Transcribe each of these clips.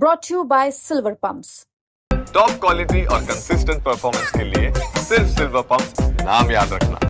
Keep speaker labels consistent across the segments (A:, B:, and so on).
A: brought to you by Silver Pumps.
B: Top quality और consistent performance के लिए सिर्फ सिल्वर पंप्स नाम याद रखना।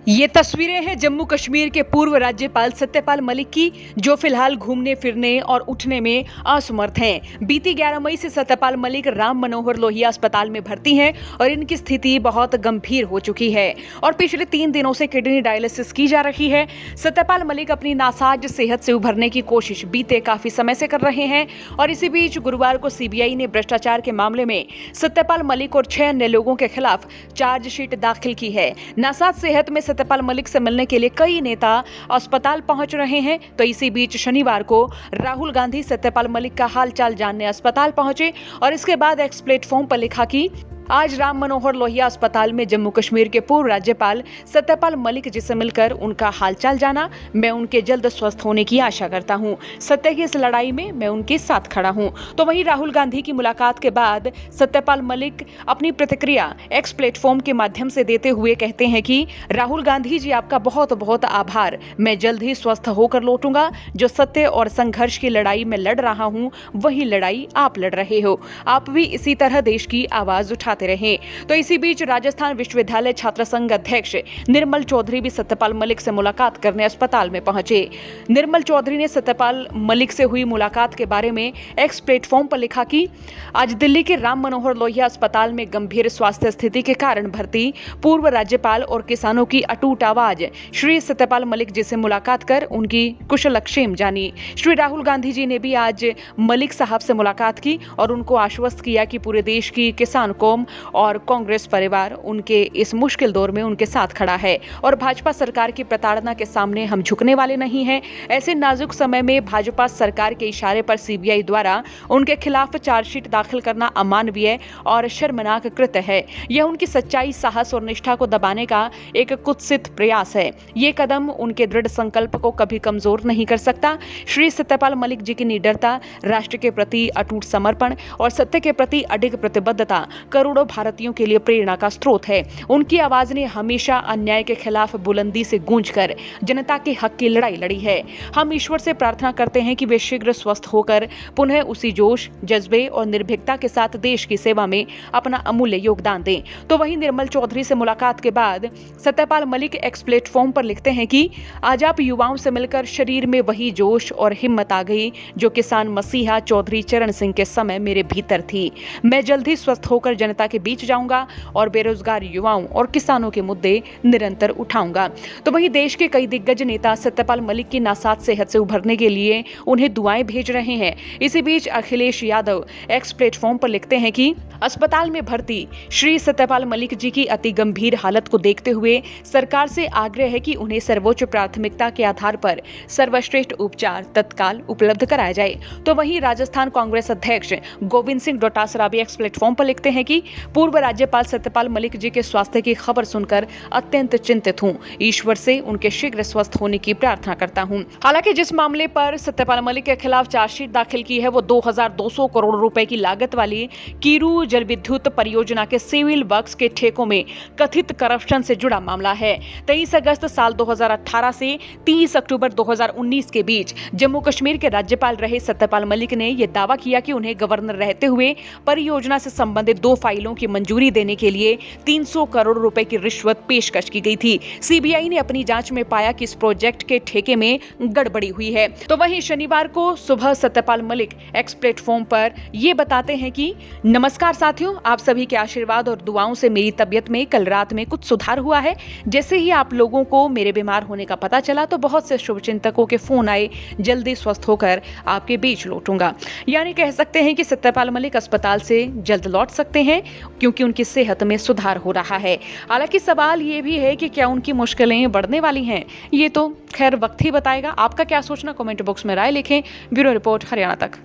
C: ये तस्वीरें हैं जम्मू कश्मीर के पूर्व राज्यपाल सत्यपाल मलिक की, जो फिलहाल घूमने फिरने और उठने में असमर्थ हैं। बीती 11 मई से सत्यपाल मलिक राम मनोहर लोहिया अस्पताल में भर्ती हैं और इनकी स्थिति बहुत गंभीर हो चुकी है और पिछले 3 दिनों से किडनी डायलिसिस की जा रही है। सत्यपाल मलिक अपनी नासाज सेहत से उभरने की कोशिश बीते काफी समय से कर रहे हैं और इसी बीच गुरुवार को सीबीआई ने भ्रष्टाचार के मामले में सत्यपाल मलिक और 6 अन्य लोगों के खिलाफ चार्जशीट दाखिल की है। नासाज सेहत में सत्यपाल मलिक से मिलने के लिए कई नेता अस्पताल पहुंच रहे हैं, तो इसी बीच शनिवार को राहुल गांधी सत्यपाल मलिक का हालचाल जानने अस्पताल पहुंचे और इसके बाद एक्स प्लेटफॉर्म पर लिखा कि आज राम मनोहर लोहिया अस्पताल में जम्मू कश्मीर के पूर्व राज्यपाल सत्यपाल मलिक जी से मिलकर उनका हालचाल जाना। मैं उनके जल्द स्वस्थ होने की आशा करता हूं। सत्य की इस लड़ाई में मैं उनके साथ खड़ा हूं। तो वहीं राहुल गांधी की मुलाकात के बाद सत्यपाल मलिक अपनी प्रतिक्रिया एक्स प्लेटफॉर्म के माध्यम से देते हुए कहते हैं कि राहुल गांधी जी, आपका बहुत बहुत आभार। मैं जल्द ही स्वस्थ होकर लौटूंगा। जो सत्य और संघर्ष की लड़ाई में लड़ रहा हूं, वही लड़ाई आप लड़ रहे हो। आप भी इसी तरह देश की आवाज उठाते रहे। तो इसी बीच राजस्थान विश्वविद्यालय छात्र संघ अध्यक्ष निर्मल चौधरी भी सत्यपाल मलिक से मुलाकात करने अस्पताल में पहुंचे। निर्मल चौधरी ने सत्यपाल मलिक से हुई मुलाकात के बारे में एक्स प्लेटफॉर्म पर लिखा कि आज दिल्ली के राम मनोहर लोहिया अस्पताल में गंभीर स्वास्थ्य स्थिति के कारण भर्ती पूर्व राज्यपाल और किसानों की अटूट आवाज श्री सत्यपाल मलिक जी से मुलाकात कर उनकी कुशलक्षेम जानी। श्री राहुल गांधी जी ने भी आज मलिक साहब से मुलाकात की और उनको आश्वस्त किया कि पूरे देश की किसान कौम और कांग्रेस परिवार उनके इस मुश्किल दौर में उनके साथ खड़ा है और भाजपा सरकार की प्रताड़ना के सामने हम झुकने वाले नहीं हैं। ऐसे नाजुक समय में भाजपा सरकार के इशारे पर सीबीआई द्वारा उनके खिलाफ चार्जशीट दाखिल करना अमानवीय और शर्मनाक कृत्य है। यह उनकी सच्चाई, साहस और निष्ठा को दबाने का एक कुत्सित प्रयास है। ये कदम उनके दृढ़ संकल्प को कभी कमजोर नहीं कर सकता। श्री सत्यपाल मलिक जी की निडरता, राष्ट्र के प्रति अटूट समर्पण और सत्य के प्रति अडिग प्रतिबद्धता करोड़ों भारतीयों के लिए प्रेरणा का स्रोत है। उनकी आवाज ने हमेशा अन्याय के खिलाफ बुलंदी से गूंजकर जनता के हक की लड़ाई लड़ी है। हम ईश्वर से प्रार्थना करते हैं कि वे शीघ्र स्वस्थ होकर पुनः उसी जोश, जज्बे और निर्भीकता के साथ देश की सेवा में अपना अमूल्य योगदान दें। तो वहीं निर्मल चौधरी से मुलाकात के बाद सत्यपाल मलिक एक्स प्लेटफॉर्म पर लिखते हैं कि आज आप युवाओं से मिलकर शरीर में वही जोश और हिम्मत आ गई जो किसान मसीहा चौधरी चरण सिंह के समय मेरे भीतर थी। मैं जल्द ही स्वस्थ होकर जनता के बीच जाऊंगा और बेरोजगार युवाओं और किसानों के मुद्दे निरंतर उठाऊंगा। तो वहीं देश के कई दिग्गज नेता सत्यपाल मलिक की नासाज सेहत से उभरने के लिए उन्हें दुआएं भेज रहे हैं। इसी बीच अखिलेश यादव एक्स प्लेटफॉर्म पर लिखते हैं कि अस्पताल में भर्ती श्री सत्यपाल मलिक जी की अति गंभीर हालत को देखते हुए सरकार से आग्रह है कि उन्हें सर्वोच्च प्राथमिकता के आधार पर सर्वश्रेष्ठ उपचार तत्काल उपलब्ध कराया जाए। तो वहीं राजस्थान कांग्रेस अध्यक्ष गोविंद सिंह डोटासरा भी एक्स प्लेटफॉर्म पर लिखते हैं कि पूर्व राज्यपाल सत्यपाल मलिक जी के स्वास्थ्य की खबर सुनकर अत्यंत चिंतित हूं। ईश्वर से उनके शीघ्र स्वस्थ होने की प्रार्थना करता हूं। हालांकि जिस मामले पर सत्यपाल मलिक के खिलाफ चार्जशीट दाखिल की है वो 2200 करोड़ रुपए की लागत वाली कीरू जल विद्युत परियोजना के सिविल वर्क्स के ठेकों में कथित करप्शन से जुड़ा मामला है। 23 अगस्त साल 2018 से 30 अक्टूबर 2019 के बीच जम्मू कश्मीर के राज्यपाल रहे सत्यपाल मलिक ने यह दावा किया कि उन्हें गवर्नर रहते हुए परियोजना से संबंधित 2 फाइलों की मंजूरी देने के लिए 300 करोड़ रुपए की रिश्वत पेशकश की गई थी। सीबीआई ने अपनी जांच में पाया कि इस प्रोजेक्ट के ठेके में गड़बड़ी हुई है। तो वहीं शनिवार को सुबह सत्यपाल मलिक एक्स प्लेटफॉर्म पर ये बताते हैं कि नमस्कार साथियों, आप सभी के आशीर्वाद और दुआओं से मेरी तबीयत में कल रात में कुछ सुधार हुआ है। जैसे ही आप लोगों को मेरे बीमार होने का पता चला तो बहुत से शुभचिंतकों के फोन आए। जल्दी स्वस्थ होकर आपके बीच लौटूंगा। यानी कह सकते हैं कि सत्यपाल मलिक अस्पताल से जल्द लौट सकते हैं क्योंकि उनकी सेहत में सुधार हो रहा है। हालांकि सवाल ये भी है कि क्या उनकी मुश्किलें बढ़ने वाली हैं, ये तो खैर वक्त ही बताएगा। आपका क्या सोचना, कमेंट बॉक्स में राय लिखें। ब्यूरो रिपोर्ट, हरियाणा तक।